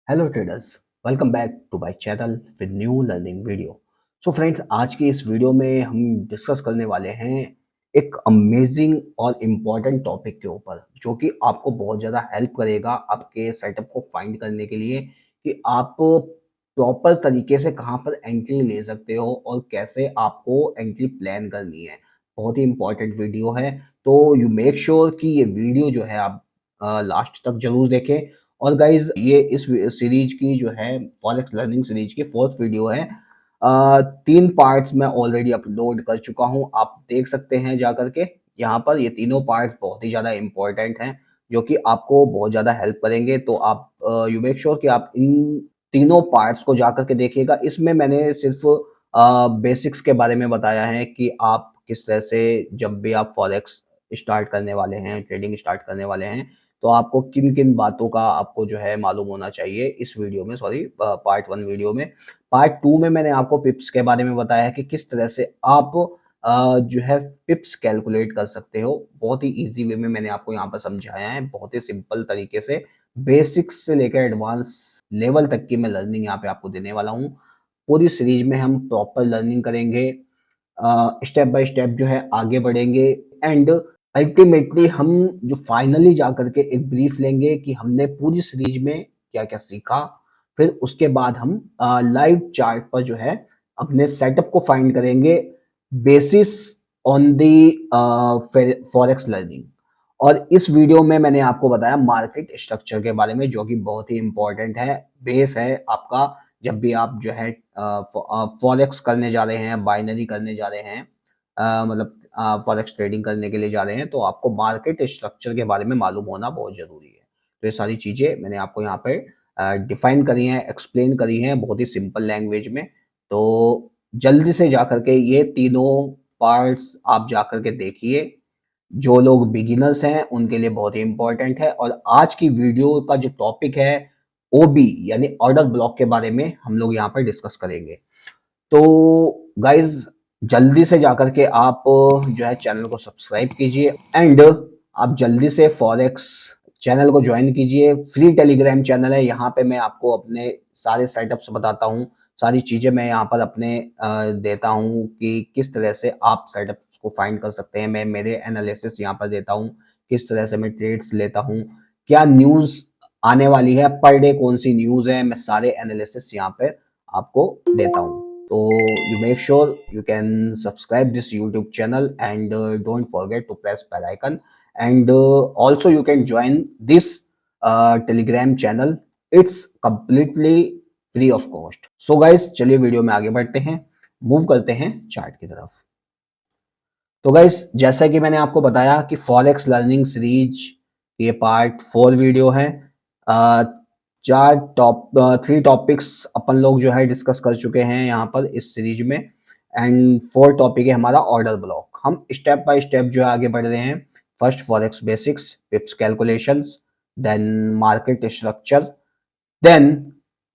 Hello traders, welcome back to my channel with new learning video. So friends, आज की इस video में हम डिस्कस करने वाले हैं एक अमेजिंग और इम्पॉर्टेंट टॉपिक के ऊपर, जो कि आपको बहुत ज़्यादा हेल्प करेगा आपके सेटअप को फाइंड करने के लिए कि आप प्रॉपर तरीके से कहाँ पर एंट्री ले सकते हो और कैसे आपको एंट्री प्लान करनी है। बहुत ही इम्पॉर्टेंट वीडियो है, तो यू मेक श्योर कि ये वीडियो जो है आप लास्ट तक जरूर देखें। और गाइज, ये इस सीरीज की जो है फॉरेक्स लर्निंग सीरीज की फोर्थ वीडियो है। 3 पार्ट्स मैं ऑलरेडी अपलोड कर चुका हूँ, आप देख सकते हैं जा करके। यहाँ पर ये तीनों पार्ट्स बहुत ही ज़्यादा इंपॉर्टेंट हैं, जो कि आपको बहुत ज़्यादा हेल्प करेंगे। तो आप यू मेक श्योर कि आप इन तीनों पार्ट्स को जा करके देखिएगा। इसमें मैंने सिर्फ बेसिक्स के बारे में बताया है कि आप किस तरह से, जब भी आप फॉरेक्स स्टार्ट करने वाले हैं, ट्रेडिंग स्टार्ट करने वाले हैं, तो आपको किन-किन बातों का आपको जो है मालूम होना चाहिए इस वीडियो में, सॉरी पार्ट 1 वीडियो में। पार्ट 2 में मैंने आपको पिप्स के बारे में बताया है कि किस तरह से आप जो है पिप्स कैलकुलेट कर सकते हो। बहुत ही ईज़ी वे में मैंने आपको यहाँ पर समझाया है, बहुत ही सिंपल तरीके से, बेसिक्स से लेकर एडवांस लेवल तक की मैं लर्निंग यहाँ पे आपको देने वाला हूँ। पूरी सीरीज में हम प्रॉपर लर्निंग करेंगे, स्टेप बाय स्टेप जो है आगे बढ़ेंगे, एंड अल्टीमेटली हम जो फाइनली जा करके एक ब्रीफ लेंगे कि हमने पूरी सीरीज में क्या-क्या सीखा। फिर उसके बाद हम लाइव चार्ट पर जो है अपने सेटअप को फाइंड करेंगे, basis on the forex learning. और इस वीडियो में मैंने आपको बताया मार्केट स्ट्रक्चर के बारे में, जो कि बहुत ही इंपॉर्टेंट है, बेस है आपका। जब भी आप जो है फॉरेक्स करने जा रहे हैं, बाइनरी करने जा रहे हैं, मतलब फॉरेक्स ट्रेडिंग करने के लिए जा रहे हैं, तो आपको मार्केट स्ट्रक्चर के बारे में मालूम होना बहुत ज़रूरी है। तो ये सारी चीज़ें मैंने आपको यहाँ पे डिफाइन करी हैं, एक्सप्लेन करी हैं बहुत ही सिंपल लैंग्वेज में। तो जल्दी से जा करके ये तीनों पार्ट्स आप जा करके देखिए। जो लोग बिगिनर्स हैं उनके लिए बहुत ही इम्पोर्टेंट है। और आज की वीडियो का जो टॉपिक है, ओबी यानी ऑर्डर ब्लॉक के बारे में हम लोग यहाँ पर डिस्कस करेंगे। तो गाइज, जल्दी से जाकर के आप जो है चैनल को सब्सक्राइब कीजिए, एंड आप जल्दी से फॉरेक्स चैनल को ज्वाइन कीजिए। फ्री टेलीग्राम चैनल है, यहाँ पे मैं आपको अपने सारे सेटअप्स बताता हूँ, सारी चीज़ें मैं यहाँ पर अपने देता हूँ कि किस तरह से आप सेटअप्स को फाइंड कर सकते हैं। मैं मेरे एनालिसिस यहाँ पर देता हूँ, किस तरह से मैं ट्रेड्स लेता हूँ, क्या न्यूज़ आने वाली है, पर डे कौन सी न्यूज़ है, मैं सारे एनालिसिस यहाँ पे आपको देता हूँ। तो you make sure you can subscribe this YouTube channel, and don't forget to press bell icon, and also you can join this Telegram channel. It's completely free of cost. So guys, चलिए video में आगे बढ़ते हैं, move करते हैं chart की तरफ। तो गाइस, जैसा कि मैंने आपको बताया कि फॉरेक्स लर्निंग सीरीज ये पार्ट 4 वीडियो है। अ, 3 टॉपिक्स अपन लोग जो है डिस्कस कर चुके हैं यहाँ पर इस सीरीज में, एंड 4 टॉपिक है हमारा ऑर्डर ब्लॉक। हम स्टेप बाय स्टेप जो है आगे बढ़ रहे हैं। First forex basics, pips calculations, then market structure, then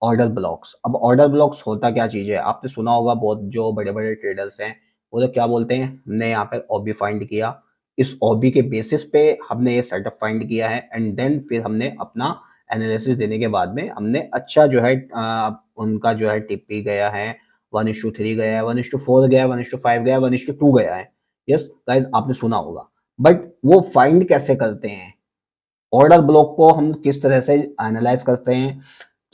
order blocks. अब ऑर्डर ब्लॉक्स होता क्या चीज़ है, आपने सुना होगा, बहुत जो बड़े-बड़े ट्रेडर्स हैं वो लोग क्या बोलते हैं, हमने यहाँ पे ओबी फाइंड किया, इस ओबी के बेसिस पे हमने ये सेटअप फाइंड किया है, एंड देन फिर हमने अपना एनालिसिस देने के बाद में हमने अच्छा जो है उनका जो है टिप्पी गया है, 1:3 गया है, 1:4 गया है, 1:5 गया है, 1:2 गया है। यस गाइस, आपने सुना होगा। बट वो फाइंड कैसे करते हैं, ऑर्डर ब्लॉक को हम किस तरह से एनालाइज करते हैं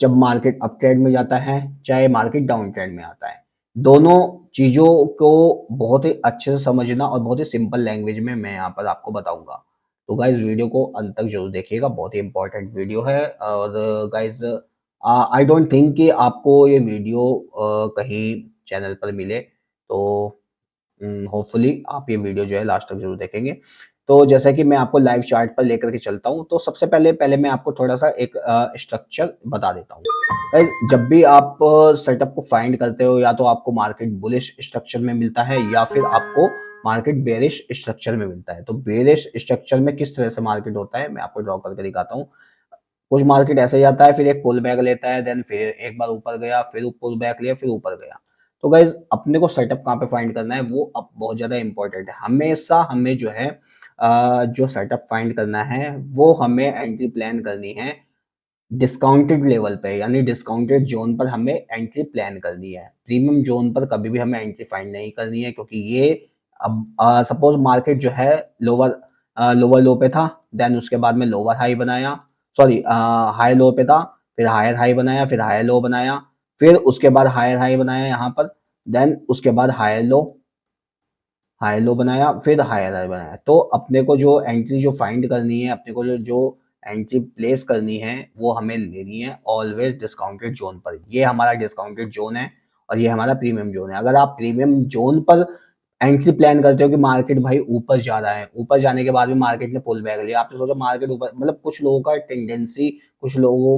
जब मार्केट अप ट्रेंड में जाता है, चाहे मार्केट डाउन ट्रेंड में आता है। दोनों चीज़ों को बहुत ही अच्छे से समझना और बहुत ही सिंपल लैंग्वेज में मैं यहाँ पर आपको बताऊंगा। तो गाइज, वीडियो को अंत तक जरूर देखिएगा, बहुत ही इंपॉर्टेंट वीडियो है। और गाइज, आई डोंट थिंक कि आपको ये वीडियो कहीं चैनल पर मिले, तो होपफुली आप ये वीडियो जो है लास्ट तक जरूर देखेंगे। तो जैसा कि मैं आपको लाइव चार्ट पर लेकर के चलता हूँ, तो सबसे पहले पहले मैं आपको थोड़ा सा एक स्ट्रक्चर बता देता हूँ। गाइस, जब भी आप सेटअप को फाइंड करते हो, या तो आपको मार्केट बुलिश स्ट्रक्चर में मिलता है या फिर आपको मार्केट बेरिश स्ट्रक्चर में मिलता है। तो बेरिश स्ट्रक्चर में किस तरह से मार्केट होता है, मैं आपको ड्रॉ करके दिखाता हूँ। कुछ मार्केट ऐसे जाता है, फिर एक पुल बैक लेता है, देन फिर एक बार ऊपर गया, फिर पुल बैक लिया, फिर ऊपर गया। तो गाइज, अपने को सेटअप कहाँ पे फाइंड करना है, वो अब बहुत ज्यादा इंपॉर्टेंट है। हमेशा हमें जो है जो सेटअप फाइंड करना है, वो हमें एंट्री प्लान करनी है डिस्काउंटेड लेवल पे यानी डिस्काउंटेड जोन पर हमें एंट्री प्लान करनी है। प्रीमियम जोन पर कभी भी हमें एंट्री फाइंड नहीं करनी है, क्योंकि ये अब सपोज मार्केट जो है लोअर लो पे था, देन उसके बाद में लोअर हाई बनाया, सॉरी हाई लो पे था, फिर हायर हाई बनाया, फिर हायर लो बनाया, फिर उसके बाद हायर हाई बनाया यहाँ पर, देन उसके बाद हाई लो बनाया, फिर हायर हाई बनाया। तो अपने को जो एंट्री जो फाइंड करनी है, अपने को जो एंट्री प्लेस करनी है, वो हमें लेनी है ऑलवेज डिस्काउंटेड जोन पर। ये हमारा डिस्काउंटेड जोन है और ये हमारा प्रीमियम जोन है। अगर आप प्रीमियम जोन पर एंट्री प्लान करते हो कि मार्केट भाई ऊपर जा रहा है, ऊपर जाने के बाद भी मार्केट ने पुल बैक लिया, आपने सोचा मार्केट ऊपर, मतलब कुछ लोगों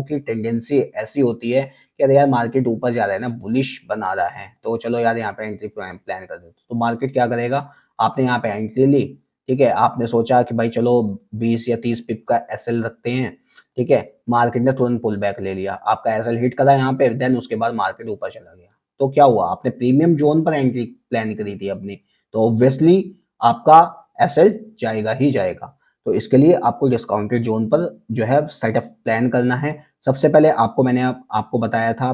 की टेंडेंसी ऐसी होती है कि अरे यार मार्केट ऊपर जा रहा है ना, बुलिश बना रहा है, तो चलो यार यहाँ पे एंट्री प्लान कर देते। तो मार्केट क्या करेगा, आपने यहाँ पे एंट्री ली, ठीक है, आपने सोचा कि भाई चलो 20 या 30 पिप का एसएल रखते हैं, ठीक है, मार्केट ने तुरंत पुल बैक ले लिया, आपका एसएल हिट करा यहाँ पे, देन उसके बाद मार्केट ऊपर चला गया। तो क्या हुआ, आपने प्रीमियम जोन पर एंट्री प्लान करी थी अपनी, तो ऑब्वियसली आपका एसएल जाएगा ही जाएगा। तो इसके लिए आपको डिस्काउंटेड जोन पर जो है सेटअप प्लान करना है। सबसे पहले मैंने आपको बताया था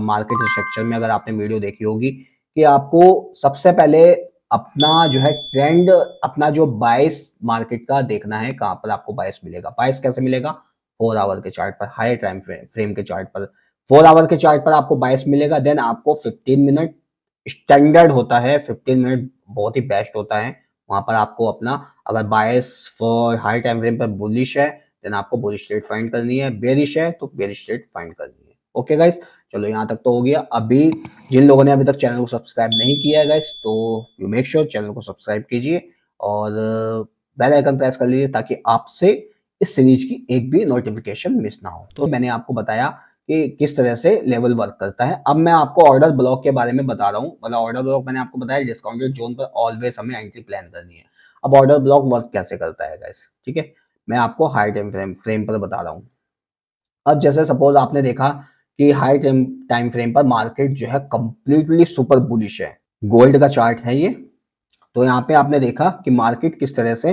मार्केट स्ट्रक्चर में, अगर आपने वीडियो देखी होगी, कि आपको सबसे पहले अपना जो है ट्रेंड, अपना जो बायस मार्केट का देखना है, कहाँ पर आपको बायस मिलेगा। बायस कैसे मिलेगा, 4 आवर के चार्ट पर, हाई टाइम फ्रेम के चार्ट पर 4 आवर के चार्ट पर आपको बायस मिलेगा। देन आपको 15 मिनट स्टैंडर्ड होता है, 15 मिनट बहुत ही बेस्ट होता है। वहां पर आपको अपना, अगर बायस फॉर हाई टाइम फ्रेम पर बुलिश है, देन आपको बुलिश रेट फाइंड करनी है, बेरिश है तो बेरिश रेट फाइंड करनी है। ओके गाइस, चलो यहाँ तक तो हो गया। अभी जिन लोगों ने अभी तक चैनल को सब्सक्राइब नहीं किया है गाइस, तो यू मेक श्योर चैनल को सब्सक्राइब कीजिए और बेल आइकन प्रेस कर लीजिए, ताकि आपसे इस सीरीज की एक भी नोटिफिकेशन मिस ना हो। तो मैंने आपको बताया कि किस तरह से लेवल वर्क करता है। अब मैं आपको ऑर्डर ब्लॉक के बारे में बता रहा हूँ। मतलब ऑर्डर ब्लॉक मैंने आपको बताया डिस्काउंटेड जोन पर ऑलवेज हमें एंट्री प्लान करनी है। अब ऑर्डर ब्लॉक वर्क कैसे करता है गाइस, ठीक है, मैं आपको हाई टाइम फ्रेम पर बता रहा हूँ। अब जैसे सपोज आपने देखा कि हाई टाइम फ्रेम पर मार्केट जो है कंप्लीटली सुपर बुलिश है, गोल्ड का चार्ट है ये। तो यहाँ पे आपने देखा कि मार्केट किस तरह से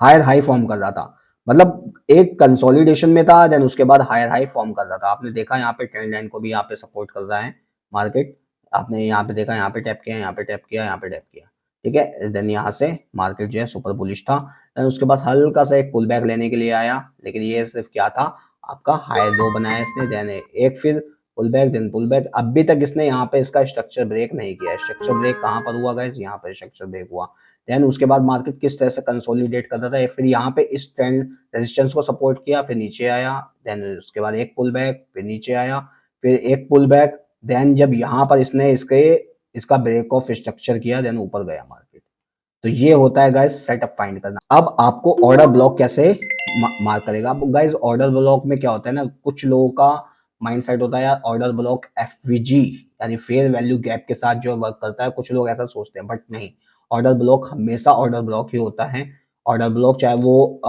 हायर हाई फॉर्म कर रहा था, मतलब एक कंसोलिडेशन में था, देन उसके बाद हायर हाई फॉर्म कर रहा था। आपने देखा यहाँ पे ट्रेंड लाइन को भी यहाँ पे सपोर्ट कर रहा है मार्केट, आपने यहाँ पे देखा, यहाँ पे टैप किया, यहाँ पे टैप किया, यहाँ पे टैप किया, ठीक है, देन यहाँ से मार्केट जो है सुपर बुलिश था। देन उसके बाद हल्का सा एक पुल बैक लेने के लिए आया, लेकिन ये सिर्फ क्या था, आपका हाई लो बनाया इसने, देन एक फिर pull back, then pull back. अभी तक इसने यहाँ पे इसका स्ट्रक्चर ब्रेक नहीं किया है। स्ट्रक्चर ब्रेक कहाँ पर हुआ गाइस, यहाँ पर स्ट्रक्चर ब्रेक हुआ। देन उसके बाद मार्केट किस तरह से कंसोलिडेट करता था, फिर यहाँ पे इस ट्रेंड रेजिस्टेंस को सपोर्ट किया, फिर नीचे आया, देन उसके बाद एक पुल बैक, फिर नीचे आया, फिर एक पुल बैक, देन जब यहाँ पर इसने इसका ब्रेक ऑफ स्ट्रक्चर किया, देन ऊपर गया मार्केट। तो ये होता है गाइस सेटअप फाइंड करना। अब आपको ऑर्डर ब्लॉक कैसे मार्क करेगा। अब गाइस ऑर्डर ब्लॉक में क्या होता है ना, कुछ लोगों का माइंडसेट होता है यार ऑर्डर ब्लॉक एफवीजी यानी फेयर वैल्यू गैप के साथ जो वर्क करता है, कुछ लोग ऐसा सोचते हैं, बट नहीं, ऑर्डर ब्लॉक हमेशा ऑर्डर ब्लॉक ही होता है। ऑर्डर ब्लॉक चाहे वो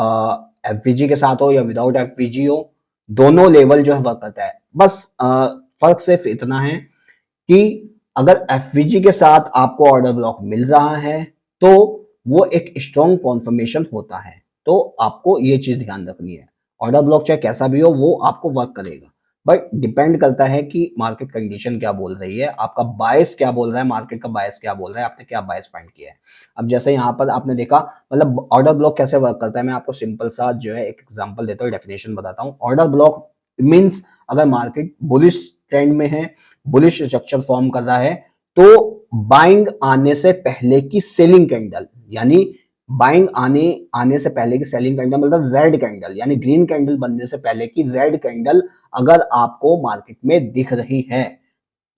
एफवीजी के साथ हो या विदाउट एफवीजी हो, दोनों लेवल जो है वर्क करता है। बस फर्क सिर्फ इतना है कि अगर एफवीजी के साथ आपको ऑर्डर ब्लॉक मिल रहा है, तो वो एक स्ट्रॉन्ग कॉन्फर्मेशन होता है। तो आपको ये चीज ध्यान रखनी है, ऑर्डर ब्लॉक चाहे कैसा भी हो वो आपको वर्क करेगा, बट डिपेंड करता है कि मार्केट कंडीशन क्या बोल रही है, आपका बायस क्या बोल रहा है, मार्केट का बायस क्या बोल रहा है, आपने क्या बायस फाइंड किया है। अब जैसे यहाँ पर आपने देखा, मतलब ऑर्डर ब्लॉक कैसे वर्क करता है, मैं आपको सिंपल सा जो है एक एग्जांपल देता हूँ, डेफिनेशन बताता हूँ। ऑर्डर ब्लॉक मींस अगर मार्केट बुलिश ट्रेंड में है, बुलिश स्ट्रक्चर फॉर्म कर रहा है, तो बाइंग आने से पहले की सेलिंग कैंडल, यानी बाइंग आने से पहले की सेलिंग कैंडल, मतलब रेड कैंडल, यानी ग्रीन कैंडल बनने से पहले की रेड कैंडल अगर आपको मार्केट में दिख रही है,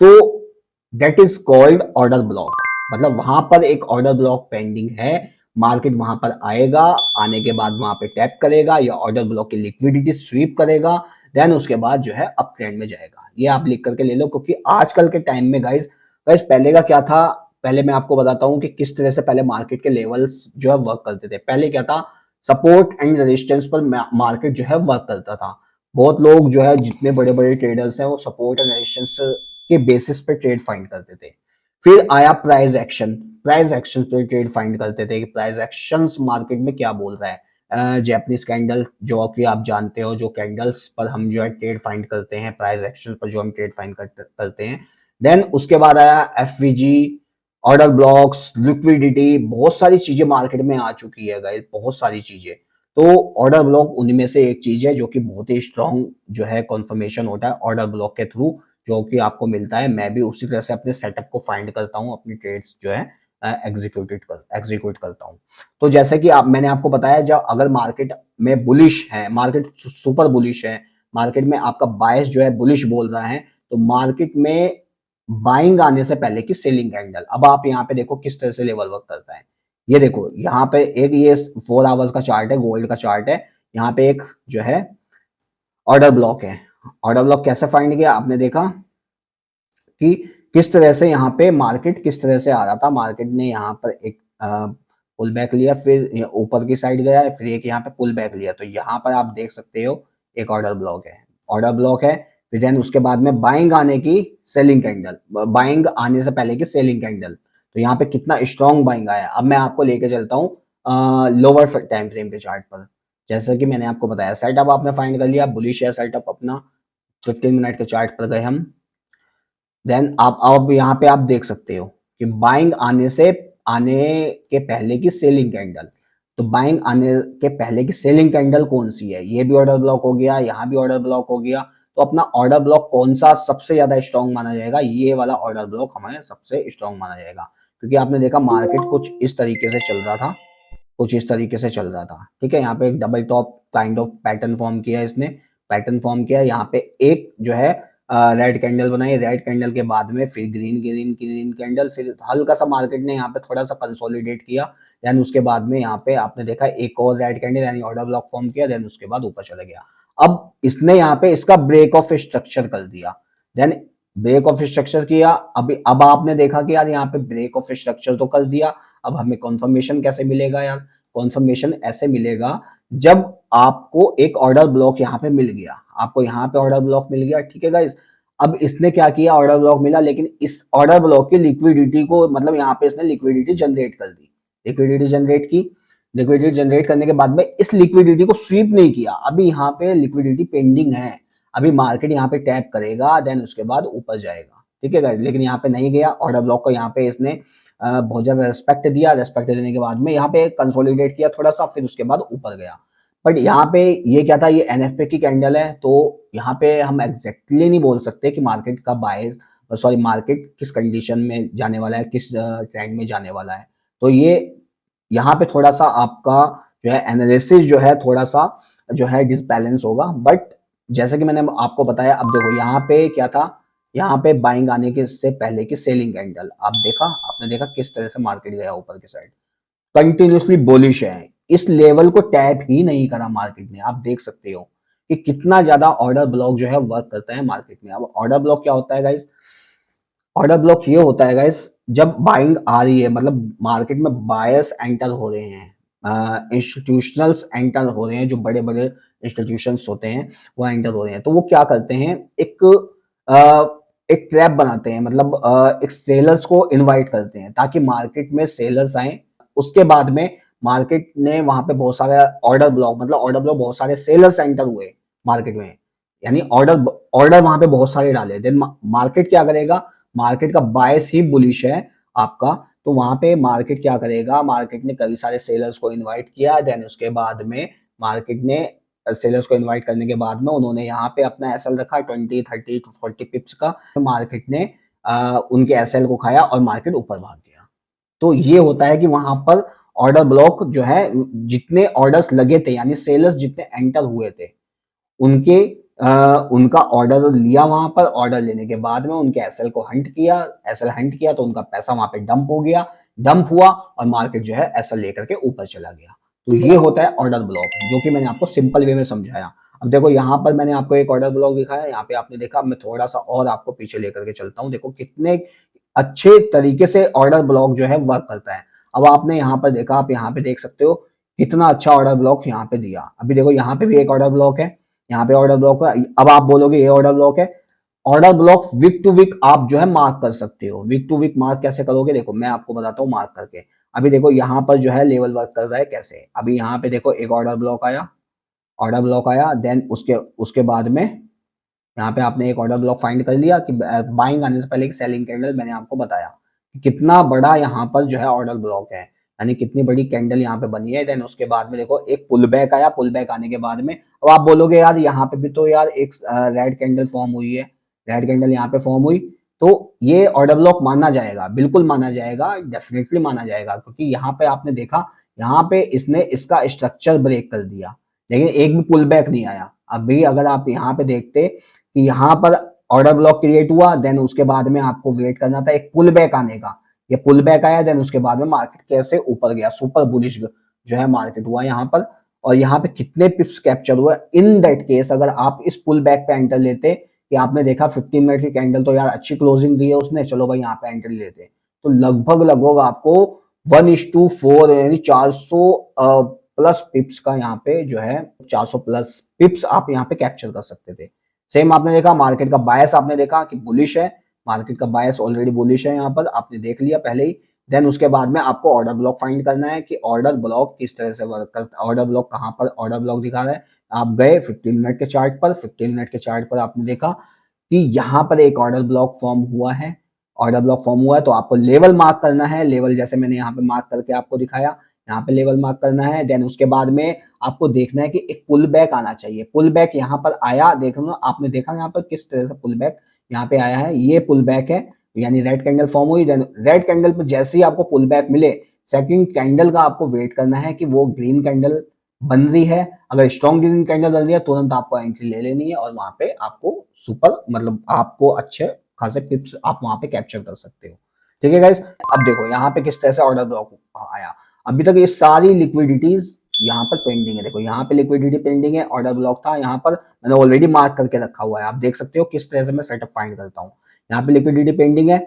तो that is called order block. मतलब वहां पर एक ऑर्डर ब्लॉक पेंडिंग है, मार्केट वहां पर आएगा, आने के बाद वहां पे टैप करेगा या ऑर्डर ब्लॉक की लिक्विडिटी स्वीप करेगा, देन उसके बाद जो है अप ट्रेंड में जाएगा। ये आप लिख करके ले लो, क्योंकि आजकल के टाइम में गाइस पहले का क्या था, पहले मैं आपको बताता हूं कि किस तरह से पहले मार्केट के लेवल्स जो है वर्क करते थे। पहले क्या था, सपोर्ट एंड रेजिस्टेंस पर मार्केट जो है वर्क करता था। बहुत लोग जो है, जितने बड़े बड़े ट्रेडर्स हैं, वो सपोर्ट एंड रेजिस्टेंस के बेसिस पे ट्रेड फाइंड करते थे। फिर आया प्राइस एक्शन, प्राइस एक्शन पे ट्रेड फाइंड करते थे कि प्राइस एक्शंस मार्केट में क्या बोल रहा है। जैपनीज कैंडल जो कि आप जानते हो, जो कैंडल्स पर हम जो है ट्रेड फाइंड करते हैं, प्राइस एक्शन पर जो हम ट्रेड फाइंड करते हैं। देन उसके बाद आया एफवीजी, ऑर्डर ब्लॉक्स, लिक्विडिटी, बहुत सारी चीजें मार्केट में आ चुकी है गाइस, बहुत सारी चीजें। तो ऑर्डर ब्लॉक उनमें से एक चीज है जो कि बहुत ही स्ट्रॉन्ग जो है कंफर्मेशन होता है ऑर्डर ब्लॉक के थ्रू, जो कि आपको मिलता है। मैं भी उसी तरह से अपने सेटअप को फाइंड करता हूँ, अपनी ट्रेड्स जो है एग्जीक्यूट करता हूँ। तो जैसे कि मैंने आपको बताया, जब अगर मार्केट में बुलिश है, मार्केट सुपर बुलिश है, मार्केट में आपका बायस जो है बुलिश बोल रहा है, तो मार्केट में बाइंग आने से पहले की सेलिंग कैंडल, अब आप यहाँ पे देखो किस तरह से लेवल वर्क करता है। ये देखो यहाँ पे एक ये 4 आवर्स का चार्ट है, गोल्ड का चार्ट है। यहाँ पे एक जो है ऑर्डर ब्लॉक है। ऑर्डर ब्लॉक कैसे फाइंड किया, आपने देखा कि किस तरह से यहाँ पे मार्केट किस तरह से आ रहा था। मार्केट ने यहाँ पर एक पुल बैक लिया, फिर ऊपर की साइड गया, फिर एक यहाँ पे पुल बैक लिया। तो यहाँ पर आप देख सकते हो एक ऑर्डर ब्लॉक है, ऑर्डर ब्लॉक है। फिर देन उसके बाद में बाइंग आने की सेलिंग कैंडल, बाइंग आने से पहले की सेलिंग कैंडल। तो यहाँ पे कितना स्ट्रॉन्ग बाइंग आया। अब मैं आपको लेके चलता हूँ लोअर टाइम फ्रेम के चार्ट पर। जैसे कि मैंने आपको बताया, सेटअप आपने फाइंड कर लिया, बुलिश है सेटअप अपना। 15 मिनट के चार्ट पर गए हम। देन आप अब यहाँ पे आप देख सकते हो कि बाइंग आने के पहले की सेलिंग कैंडल। तो बाइंग आने के पहले की सेलिंग कैंडल कौन सी है, ये भी ऑर्डर ब्लॉक हो गया, यहाँ भी ऑर्डर ब्लॉक हो गया। तो अपना ऑर्डर ब्लॉक कौन सा सबसे ज्यादा स्ट्रॉन्ग माना जाएगा, ये वाला ऑर्डर ब्लॉक हमारे सबसे स्ट्रॉन्ग माना जाएगा। क्योंकि आपने देखा मार्केट कुछ इस तरीके से चल रहा था, कुछ इस तरीके से चल रहा था। ठीक है, यहाँ पे एक double top kind of pattern form किया इसने, पैटर्न फॉर्म किया। यहाँ पे एक जो है रेड कैंडल बनाई, रेड कैंडल के बाद में फिर ग्रीन ग्रीन ग्रीन कैंडल, फिर हल्का सा मार्केट ने यहाँ पे थोड़ा सा कंसोलिडेट किया। देन उसके बाद में यहाँ पे आपने देखा एक और रेड कैंडल यानी ऑर्डर ब्लॉक फॉर्म किया। देन उसके बाद ऊपर चला गया। अब इसने यहाँ पे इसका ब्रेक ऑफ स्ट्रक्चर कर दिया। देन ब्रेक ऑफ स्ट्रक्चर किया। अब आपने देखा कि यार यहाँ पे ब्रेक ऑफ स्ट्रक्चर तो कर दिया, अब हमें कॉन्फर्मेशन कैसे मिलेगा यार। कॉन्फर्मेशन ऐसे मिलेगा जब आपको एक ऑर्डर ब्लॉक यहाँ पे मिल गया, आपको यहाँ पे ऑर्डर ब्लॉक मिल गया। ठीक है गाइस, अब इसने क्या किया, ऑर्डर ब्लॉक मिला, लेकिन इस ऑर्डर ब्लॉक की लिक्विडिटी को, मतलब यहाँ पे इसने लिक्विडिटी जनरेट कर दी, लिक्विडिटी जनरेट की। लिक्विडिटी जनरेट करने के बाद में इस लिक्विडिटी को स्वीप नहीं किया, अभी यहाँ पे लिक्विडिटी पेंडिंग है। अभी मार्केट यहाँ पे टैप करेगा, देन उसके बाद ऊपर जाएगा। ठीक है गाइस, लेकिन यहाँ पे नहीं गया ऑर्डर ब्लॉक को, यहाँ पे इसने बहुत ज्यादा रेस्पेक्ट दिया। रेस्पेक्ट देने के बाद में यहाँ पे कंसोलिडेट किया थोड़ा सा, फिर उसके बाद ऊपर गया। बट यहाँ पे ये क्या था, ये एनएफपी की कैंडल है। तो यहाँ पे हम एग्जैक्टली नहीं बोल सकते कि मार्केट का बायस, सॉरी मार्केट किस कंडीशन में जाने वाला है, किस ट्रेंड में जाने वाला है। तो ये यहाँ पे थोड़ा सा आपका जो है एनालिसिस जो है थोड़ा सा जो है डिसबैलेंस होगा। बट जैसे कि मैंने आपको बताया, अब देखो यहाँ पे क्या था, यहाँ पे बाइंग आने के से पहले की सेलिंग कैंडल, आपने देखा किस तरह से मार्केट गया ऊपर की साइड, कंटिन्यूसली बुलिश है। इस लेवल को टैप ही नहीं करा मार्केट ने। आप देख सकते हो कि कितना ज्यादा ऑर्डर ब्लॉक जो है वर्क करता है मार्केट में। अब ऑर्डर ब्लॉक क्या होता है गाइस, ऑर्डर ब्लॉक ये होता है गाइस जब बाइंग आ रही है, मतलब मार्केट में बायर्स एंटर हो रहे हैं, इंस्टीट्यूशनल्स एंटर हो रहे हैं, जो बड़े बड़े इंस्टीट्यूशंस होते हैं वो एंटर हो रहे हैं। तो वो क्या करते हैं, एक ट्रैप बनाते हैं, मतलब एक सेलर्स को इनवाइट करते हैं ताकि मार्केट में सेलर्स आए। उसके बाद में मार्केट ने वहां पे बहुत सारे ऑर्डर ब्लॉक, मतलब ऑर्डर ब्लॉक बहुत सारे सेलर्स एंटर हुए मार्केट में, यानी ऑर्डर ऑर्डर वहां पे बहुत सारे डाले। देन मार्केट क्या करेगा, मार्केट का बायस ही बुलिश है आपका, तो वहां पे मार्केट क्या करेगा, मार्केट ने कई सारे सेलर्स को इनवाइट किया। देन उसके बाद में मार्केट ने सेलर्स को इनवाइट करने के बाद में उन्होंने यहाँ पे अपना एसएल रखा 20 30 40 पिप्स का। तो मार्केट ने उनके एसएल को खाया और मार्केट ऊपर भाग गया। तो ये होता है कि वहां पर ऑर्डर ब्लॉक जो है, जितने ऑर्डर्स लगे थे यानी सेलर्स जितने एंटर हुए थे उनके उनका ऑर्डर लिया, वहां पर ऑर्डर लेने के बाद में उनके एसएल को हंट किया, एसएल हंट किया तो उनका पैसा वहां पे डंप हो गया, डंप हुआ और मार्केट जो है एसएल लेकर के ऊपर चला गया। तो ये होता है ऑर्डर ब्लॉक, जो कि मैंने आपको सिंपल वे में समझाया। अब देखो यहाँ पर मैंने आपको एक ऑर्डर ब्लॉक दिखाया, यहाँ पे आपने देखा। मैं थोड़ा सा और आपको पीछे लेकर के चलता हूँ, देखो कितने अच्छे तरीके से ऑर्डर ब्लॉक जो है वर्क करता है। अब आपने यहाँ पर देखा, आप यहाँ पे देख सकते हो कितना अच्छा ऑर्डर ब्लॉक यहाँ पे दिया। अभी देखो यहाँ पे भी एक ऑर्डर ब्लॉक है, यहाँ पे ऑर्डर ब्लॉक है। अब आप बोलोगे ये ऑर्डर ब्लॉक है, order block weak to weak आप जो है मार्क कर सकते हो। वीक टू वीक मार्क कैसे करोगे, देखो मैं आपको बताता हूँ मार्क करके। अभी देखो यहाँ पर जो है लेवल वर्क कर रहा है कैसे। अभी यहाँ पे देखो एक ऑर्डर ब्लॉक आया, देन उसके उसके बाद में यहाँ पे आपने एक ऑर्डर ब्लॉक फाइंड कर लिया कि बाइंग आने से पहले एक सेलिंग कैंडल, मैंने आपको बताया कि कितना बड़ा यहाँ पर जो है ऑर्डर ब्लॉक है, यानी कितनी बड़ी कैंडल यहाँ पे बनी है। देन उसके बाद में देखो एक पुल बैक आया, पुल बैक आने के बाद में अब आप बोलोगे यार यहाँ पे भी तो यार एक रेड कैंडल फॉर्म हुई है, रेड कैंडल यहाँ पे फॉर्म हुई, तो ये ऑर्डर ब्लॉक माना जाएगा, बिल्कुल माना जाएगा, डेफिनेटली माना जाएगा, क्योंकि यहाँ पे आपने देखा यहाँ पे इसने इसका स्ट्रक्चर ब्रेक कर दिया, लेकिन एक भी पुल बैक नहीं आया। अभी अगर आप यहाँ पे देखते कि यहाँ पर ऑर्डर ब्लॉक क्रिएट हुआ, देन उसके बाद में आपको वेट करना था एक पुल बैक आने का, ये पुल बैक आया, देन उसके बाद में मार्केट कैसे ऊपर गया, सुपर बुलिश जो है मार्केट हुआ यहाँ पर। और यहाँ पे कितने पिप्स कैप्चर हुए इन दैट केस, अगर आप इस पुल बैक पे एंटर लेते कि आपने देखा 15 मिनट की कैंडल तो यार अच्छी क्लोजिंग दी है उसने, चलो भाई यहाँ पे एंटर लेते, तो लगभग लगभग आपको 1:4 यानी 400 प्लस पिप्स का यहाँ पे जो है 400 प्लस पिप्स आप यहाँ पे कैप्चर कर सकते थे। सेम आपने देखा मार्केट का बायस, आपने देखा कि बुलिश है, मार्केट का बायस ऑलरेडी बुलिश है यहाँ पर, आपने देख लिया पहले ही। देन उसके बाद में आपको ऑर्डर ब्लॉक फाइंड करना है कि ऑर्डर ब्लॉक किस तरह से वर्क करता है, ऑर्डर ब्लॉक कहाँ पर ऑर्डर ब्लॉक दिखा रहा है। आप गए 15 मिनट के चार्ट पर, 15 मिनट के चार्ट पर आपने देखा कि यहाँ पर एक ऑर्डर ब्लॉक फॉर्म हुआ है, ऑर्डर ब्लॉक फॉर्म हुआ है, तो आपको लेवल मार्क करना है, लेवल जैसे मैंने यहाँ पे मार्क करके आपको दिखाया, यहाँ पे लेवल मार्क करना है। देन उसके बाद में आपको देखना है कि एक पुल बैक आना चाहिए, पुल बैक यहाँ पर आया, देखो आपने देखा यहाँ पर किस तरह से पुल बैक यहाँ पे आया है, ये पुल बैक है, यानी रेड कैंडल फॉर्म हुई। देन रेड कैंडल पर जैसे ही आपको पुल बैक मिले, सेकंड कैंडल का आपको वेट करना है कि वो ग्रीन कैंडल बन रही है, अगर स्ट्रॉन्ग ग्रीन कैंडल बन रही है तुरंत आपको एंट्री ले लेनी है, और वहां पे आपको सुपर मतलब आपको अच्छे खासे पिप्स आप वहां पे कैप्चर कर सकते हो। ठीक है गाइस, अब देखो यहाँ पे किस तरह से ऑर्डर ब्लॉक आया। अभी तक ये सारी लिक्विडिटीज यहाँ पर पेंडिंग है, देखो यहाँ पे लिक्विडिटी पेंडिंग है, ऑर्डर ब्लॉक था यहाँ पर, मैंने ऑलरेडी मार्क करके रखा हुआ है, आप देख सकते हो किस तरह से मैं सेटअप फाइंड करता हूँ। यहाँ पे लिक्विडिटी पेंडिंग है,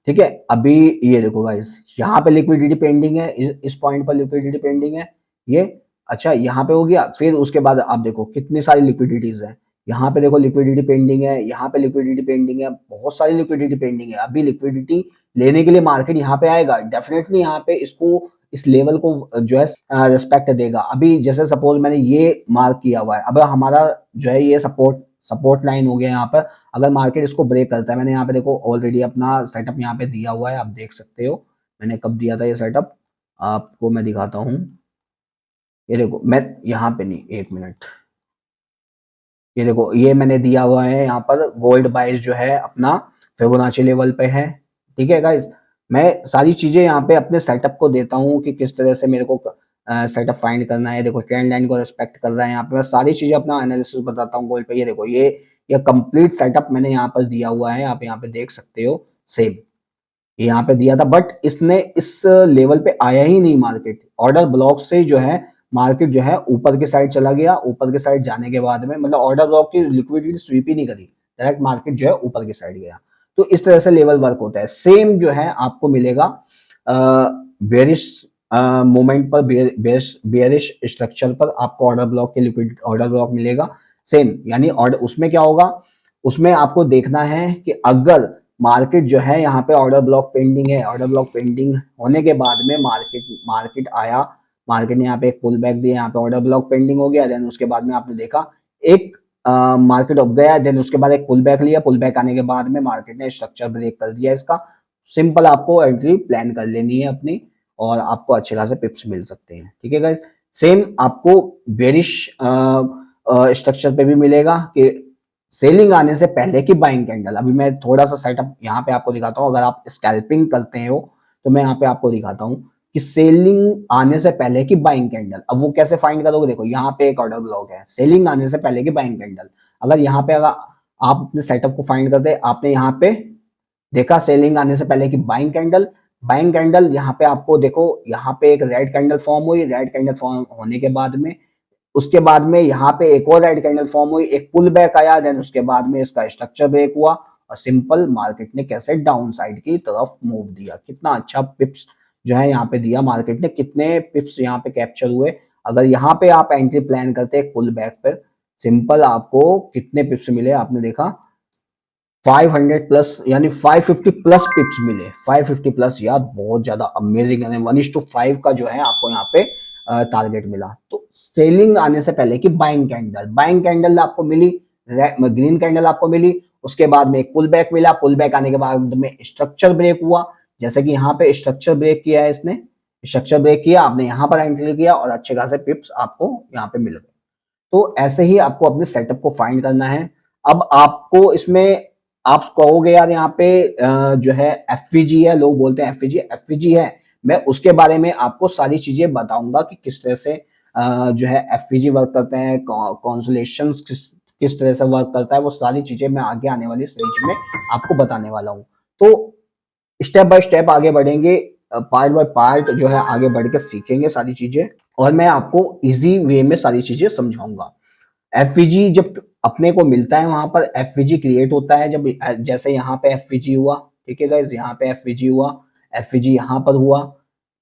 ठीक है। अभी ये देखो गाइस यहाँ पे लिक्विडिटी पेंडिंग है, इस पॉइंट पर लिक्विडिटी पेंडिंग है ये, अच्छा यहाँ पे हो गया। फिर उसके बाद आप देखो कितनी सारी लिक्विडिटीज है, यहाँ पे देखो लिक्विडिटी पेंडिंग है, यहाँ पे लिक्विडिटी पेंडिंग है, बहुत सारी लिक्विडिटी पेंडिंग है। अभी लिक्विडिटी लेने के लिए मार्केट यहाँ पे आएगा, डेफिनेटली यहाँ पे इसको इस लेवल को जो है रिस्पेक्ट देगा। अभी जैसे सपोज मैंने ये मार्क किया हुआ है, अब हमारा जो है ये सपोर्ट लाइन हो गया यहाँ पर, अगर मार्केट इसको ब्रेक करता है, मैंने यहाँ पे देखो ऑलरेडी अपना सेटअप यहाँ पे दिया हुआ है, आप देख सकते हो मैंने कब दिया था ये सेटअप, आपको मैं दिखाता हूँ। ये देखो मैं यहाँ पे नहीं, एक मिनट, ये देखो ये मैंने दिया हुआ है यहाँ पर, गोल्ड बाइस जो है अपना फिबोनाची लेवल पे है, ठीक है गाइस। मैं सारी चीजें यहाँ पे अपने सेटअप को देता हूँ कि किस तरह से मेरे को सेटअप फाइंड करना है। देखो ट्रेंड लाइन को रिस्पेक्ट कर रहा है, यहाँ पे मैं सारी चीजें अपना एनालिसिस बताता हूँ गोल्ड पे। ये देखो ये कंप्लीट सेटअप मैंने यहाँ पर दिया हुआ है, आप यहाँ पे देख सकते हो सेम यहाँ पे दिया था, बट इसने इस लेवल पे आया ही नहीं मार्केट, ऑर्डर ब्लॉक से जो है मार्केट जो है ऊपर के साइड चला गया, ऊपर के साइड जाने के बाद में मतलब ऑर्डर ब्लॉक की लिक्विडिटी स्वीप ही नहीं करी, डायरेक्ट मार्केट जो है ऊपर के साइड गया। तो इस तरह से लेवल वर्क होता है। सेम जो है आपको मिलेगा बेरिश मोमेंट पर, बेरिश स्ट्रक्चर पर आपको ऑर्डर ब्लॉक के लिक्विड ऑर्डर ब्लॉक मिलेगा सेम, यानी ऑर्डर उसमें क्या होगा, उसमें आपको देखना है कि अगर मार्केट जो है यहाँ पे ऑर्डर ब्लॉक पेंडिंग है, ऑर्डर ब्लॉक पेंडिंग होने के बाद में मार्केट आया, मार्केट ने यहाँ पे एक पुल बैक दिया, यहाँ पे ऑर्डर ब्लॉक पेंडिंग हो गया, देन उसके बाद में आपने देखा एक मार्केट अप गया, देन उसके बाद एक पुल बैक लिया, पुल बैक आने के बाद में मार्केट ने स्ट्रक्चर ब्रेक कर दिया इसका। सिंपल आपको एंट्री प्लान कर लेनी है अपनी, और आपको अच्छे खासे पिप्स मिल सकते हैं, ठीक है गाइस। सेम आपको बेरिश स्ट्रक्चर पे भी मिलेगा कि सेलिंग आने से पहले की बाइंग कैंडल। अभी मैं थोड़ा सा सेटअप यहाँ पे आपको दिखाता हूँ, अगर आप स्कैल्पिंग करते हो तो मैं यहाँ पे आपको दिखाता हूँ कि सेलिंग आने से पहले की बाइंग कैंडल। अब वो कैसे फाइंड करोगे, देखो यहाँ पे एक ऑर्डर ब्लॉक है, सेलिंग आने से पहले की बाइंग कैंडल, अगर यहाँ पे अगर आप अपने सेटअप को फाइंड करते, आपने यहाँ पे देखा सेलिंग आने से पहले की बाइंग कैंडल यहाँ पे आपको देखो यहाँ पे एक रेड कैंडल फॉर्म हुई, रेड कैंडल फॉर्म होने के बाद में उसके बाद में यहाँ पे एक और रेड कैंडल फॉर्म हुई, एक पुल बैक आया, देन उसके बाद में इसका स्ट्रक्चर ब्रेक हुआ, और सिंपल मार्केट ने कैसे डाउन साइड की तरफ मूव दिया, कितना अच्छा पिप्स जो है यहाँ पे दिया मार्केट ने, कितने पिप्स यहाँ पे कैप्चर हुए। अगर यहाँ पे आप एंट्री प्लान करते एक पुल बैक पर, सिंपल आपको कितने पिप्स मिले आपने देखा, 500 प्लस यानी 550 प्लस पिप्स मिले, 550 प्लस यार बहुत ज्यादा अमेजिंग है। 1:5 का जो है आपको यहाँ पे टारगेट मिला। तो सेलिंग आने से पहले की बाइंग कैंडल आपको मिली, ग्रीन कैंडल आपको मिली, उसके बाद में एक पुल बैक मिला, पुल बैक आने के बाद में स्ट्रक्चर ब्रेक हुआ, जैसे कि यहाँ पे स्ट्रक्चर ब्रेक किया है इसने, स्ट्रक्चर ब्रेक किया, आपने यहाँ पर एंट्री किया और अच्छे खासे पिप्स आपको यहाँ पे मिल गए। तो ऐसे ही आपको अपने सेटअप को फाइंड करना है। अब आपको इसमें आप कहोगे यार यहाँ पे जो है एफवीजी है, लोग बोलते हैं एफवीजी है। मैं उसके बारे में आपको सारी चीजें बताऊंगा कि किस तरह से जो है एफवीजी वर्क करते हैं, कॉन्सुलेशन किस तरह से वर्क करता है, वो सारी चीजें मैं आगे आने वाली स्टेज में आपको बताने वाला हूँ। तो स्टेप बाय स्टेप आगे बढ़ेंगे, पार्ट बाय पार्ट जो है आगे बढ़ के सीखेंगे सारी चीजें, और मैं आपको इजी वे में सारी चीजें समझाऊंगा। एफवीजी जब अपने को मिलता है वहां पर एफवीजी क्रिएट होता है, जब जैसे यहाँ पे एफवीजी हुआ, ठीक है गाइस, यहाँ पे एफवीजी हुआ, एफवीजी यहाँ पर हुआ,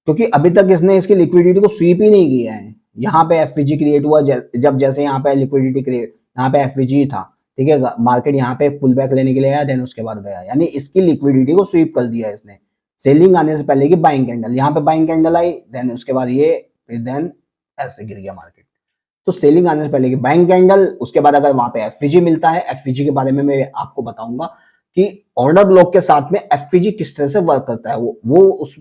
क्योंकि अभी तक इसने इसकी लिक्विडिटी को स्वीप ही नहीं किया है। यहाँ पे एफवीजी क्रिएट हुआ, जब जैसे यहाँ पे लिक्विडिटी क्रिएट, यहाँ पे एफवीजी था, ठीक है, मार्केट यहाँ पे पुल बैक लेने के लिए आया, देन उसके बाद गया, यानी इसकी लिक्विडिटी को स्वीप कर दिया इसने। सेलिंग आने से पहले की बाइंग कैंडल, यहाँ पे बाइंग कैंडल आई, देन उसके बाद ये, देन ऐसे गिर गया मार्केट। तो सेलिंग आने से पहले की बाइंग कैंडल, उसके बाद अगर वहां पे एफवीजी मिलता है, एफवीजी के बारे में मैं आपको बताऊंगा कि ऑर्डर ब्लॉक के साथ में एफवीजी किस तरह से वर्क करता है, वो उस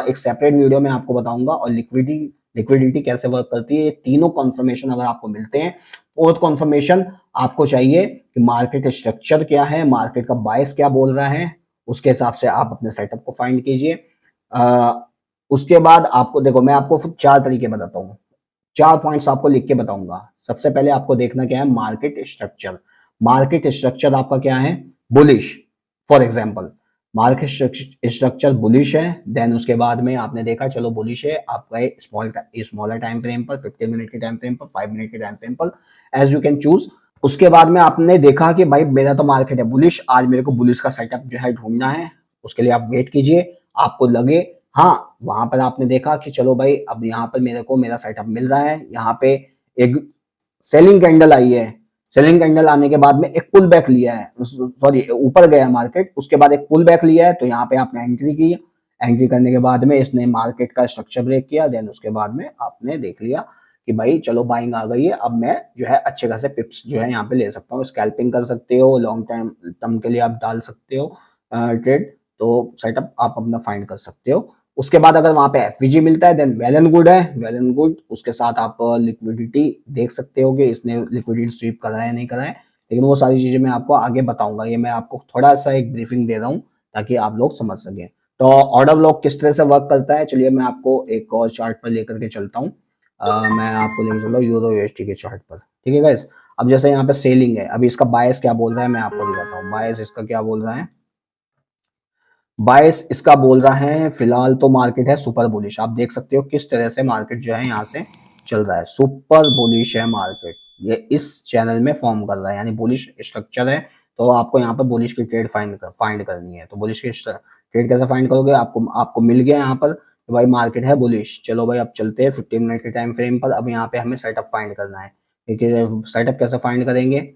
एक सेपरेट वीडियो में आपको बताऊंगा। और लिक्विडिटी कैसे वर्क करती है, ये तीनों कॉन्फर्मेशन अगर आपको मिलते हैं, फोर्थ कॉन्फर्मेशन आपको चाहिए कि मार्केट स्ट्रक्चर क्या है, मार्केट का बायस क्या बोल रहा है, उसके हिसाब से आप अपने सेटअप को फाइंड कीजिए। उसके बाद आपको देखो, मैं आपको 4 तरीके बताता हूँ, 4 पॉइंट्स आपको लिख के बताऊंगा। सबसे पहले आपको देखना क्या है, मार्केट स्ट्रक्चर। मार्केट स्ट्रक्चर आपका क्या है, bullish, for example market structure bullish है, देन उसके बाद में आपने देखा चलो बुलिश है, आप गए स्मॉलर टाइम फ्रेम पर, 15 मिनट के टाइम फ्रेम पर, 5 मिनट के टाइम फ्रेम पर, एज यू कैन चूज। उसके बाद में आपने देखा कि भाई मेरा तो मार्केट है बुलिश, आज मेरे को बुलिश का सेटअप जो है ढूंढना है, उसके लिए आप वेट कीजिए, आपको लगे हाँ, वहां पर आपने देखा कि चलो भाई अब यहाँ पर मेरे को मेरा सेटअप मिल रहा है, यहाँ पे एक सेलिंग कैंडल आई है, सेलिंग कैंडल आने के बाद में एक पुल बैक लिया है, सॉरी ऊपर गया मार्केट, उसके बाद एक पुल बैक लिया है, तो यहाँ पे आपने एंट्री की, एंट्री करने के बाद में इसने मार्केट का स्ट्रक्चर ब्रेक किया, देन उसके बाद में आपने देख लिया कि भाई चलो बाइंग आ गई है, अब मैं जो है अच्छे खासे पिप्स जो है यहाँ पे ले सकता हूँ, स्कैल्पिंग कर सकते हो, लॉन्ग टर्म के लिए आप डाल सकते हो ट्रेड, तो सेटअप आप अपना फाइंड कर सकते हो। उसके बाद अगर वहां पे एफवीजी मिलता है देन वेल एंड गुड है, वेल एंड गुड। उसके साथ आप लिक्विडिटी देख सकते हो कि इसने लिक्विडिटी स्वीप करा है नहीं करा है, लेकिन वो सारी चीजें मैं आपको आगे बताऊंगा, ये मैं आपको थोड़ा सा एक ब्रीफिंग दे रहा हूँ ताकि आप लोग समझ सकें। तो ऑर्डर ब्लॉक किस तरह से वर्क करता है, चलिए मैं आपको एक और चार्ट पर लेकर के चलता हूँ। मैं आपको लेकर चल रहा हूँ यूरो यूएसडी के चार्ट पर, ठीक है गाइस। अब जैसे यहाँ पे सेलिंग है, अभी इसका बायस क्या बोल रहा है मैं आपको दिखाता हूँ, बायस इसका क्या बोल रहा है। बायस इसका बोल रहा है फिलहाल तो मार्केट है सुपर बुलिश, आप देख सकते हो किस तरह से मार्केट जो है यहाँ से चल रहा है, सुपर बुलिश है मार्केट, ये इस चैनल में फॉर्म कर रहा है, यानी बुलिश स्ट्रक्चर है। तो आपको यहाँ पर बुलिश की ट्रेड फाइंड करनी है, तो बुलिश की ट्रेड कैसे फाइंड करोगे, आपको मिल गया यहाँ पर भाई मार्केट है बुलिश, चलो भाई अब चलते हैं 15 मिनट के टाइम फ्रेम पर। अब यहाँ पे हमें सेटअप फाइंड करना है, ठीक है, सेटअप कैसे फाइंड करेंगे,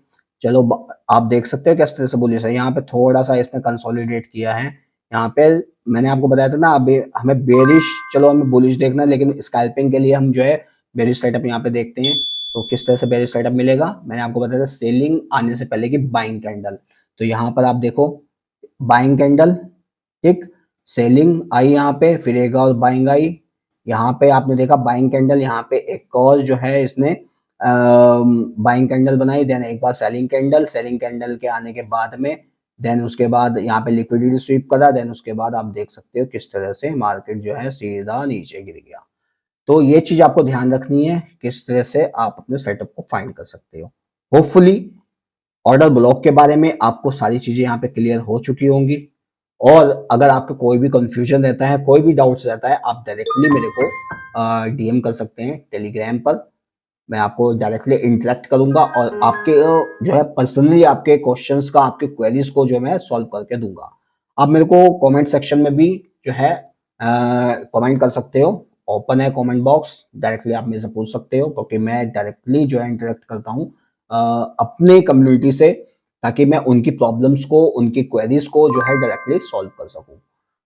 चलो आप देख सकते हो किस तरह से बुलिश है, यहाँ पे थोड़ा सा इसने कंसोलिडेट किया है, यहाँ पे मैंने आपको बताया था ना, अभी हमें बेरिश, चलो हमें बुलिश देखना है, लेकिन स्कैल्पिंग के लिए हम जो है बेरिश सेटअप यहाँ पे देखते हैं। तो किस तरह से बेरिश सेटअप मिलेगा, मैंने आपको बताया था सेलिंग आने से पहले की बाइंग कैंडल, तो यहाँ पर आप देखो बाइंग कैंडल, ठीक, सेलिंग आई यहाँ पे, फिर एक और बाइंग आई, यहाँ पे आपने देखा बाइंग कैंडल, यहाँ पे एक और जो है इसने बाइंग कैंडल बनाई, देन एक बार सेलिंग कैंडल के आने के बाद में देन उसके बाद यहाँ पे लिक्विडिटी स्वीप करा, देन उसके बाद आप देख सकते हो किस तरह से मार्केट जो है सीधा नीचे गिर गया। तो ये चीज आपको ध्यान रखनी है, किस तरह से आप अपने सेटअप को फाइंड कर सकते हो। होपफुली ऑर्डर ब्लॉक के बारे में आपको सारी चीजें यहाँ पे क्लियर हो चुकी होंगी, और अगर आपको कोई भी कंफ्यूजन रहता है, कोई भी डाउट्स रहता है, आप डायरेक्टली मेरे को डीएम कर सकते हैं टेलीग्राम पर, मैं आपको डायरेक्टली इंटरेक्ट करूंगा और आपके जो है पर्सनली आपके क्वेश्चंस का, आपके क्वेरीज को जो मैं सॉल्व करके दूंगा। आप मेरे को कमेंट सेक्शन में भी जो है कमेंट कर सकते हो, ओपन है कमेंट बॉक्स, डायरेक्टली आप मेरे से पूछ सकते हो, क्योंकि मैं डायरेक्टली जो है इंटरेक्ट करता हूँ अपने कम्युनिटी से, ताकि मैं उनकी प्रॉब्लम्स को, उनकी क्वेरीज को जो है डायरेक्टली सॉल्व कर सकूं।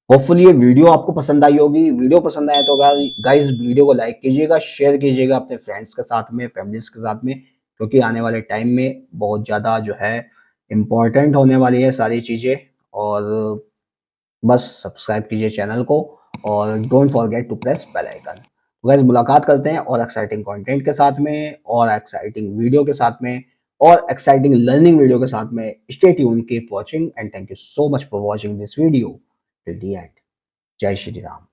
होपफुली ये वीडियो आपको पसंद आई होगी। वीडियो पसंद आया तो गाइस वीडियो को लाइक कीजिएगा, शेयर कीजिएगा अपने फ्रेंड्स के साथ में, फैमिलीज के साथ में, क्योंकि आने वाले टाइम में बहुत ज़्यादा जो है इम्पोर्टेंट होने वाली है सारी चीज़ें। और बस सब्सक्राइब कीजिए चैनल को और don't forget to press bell icon. तो गाइस मुलाकात करते हैं और एक्साइटिंग कंटेंट के साथ में, और एक्साइटिंग वीडियो के साथ में, और एक्साइटिंग लर्निंग वीडियो के साथ में। Stay tune, keep watching and thank you so much for watching this video till the end. जय श्री राम।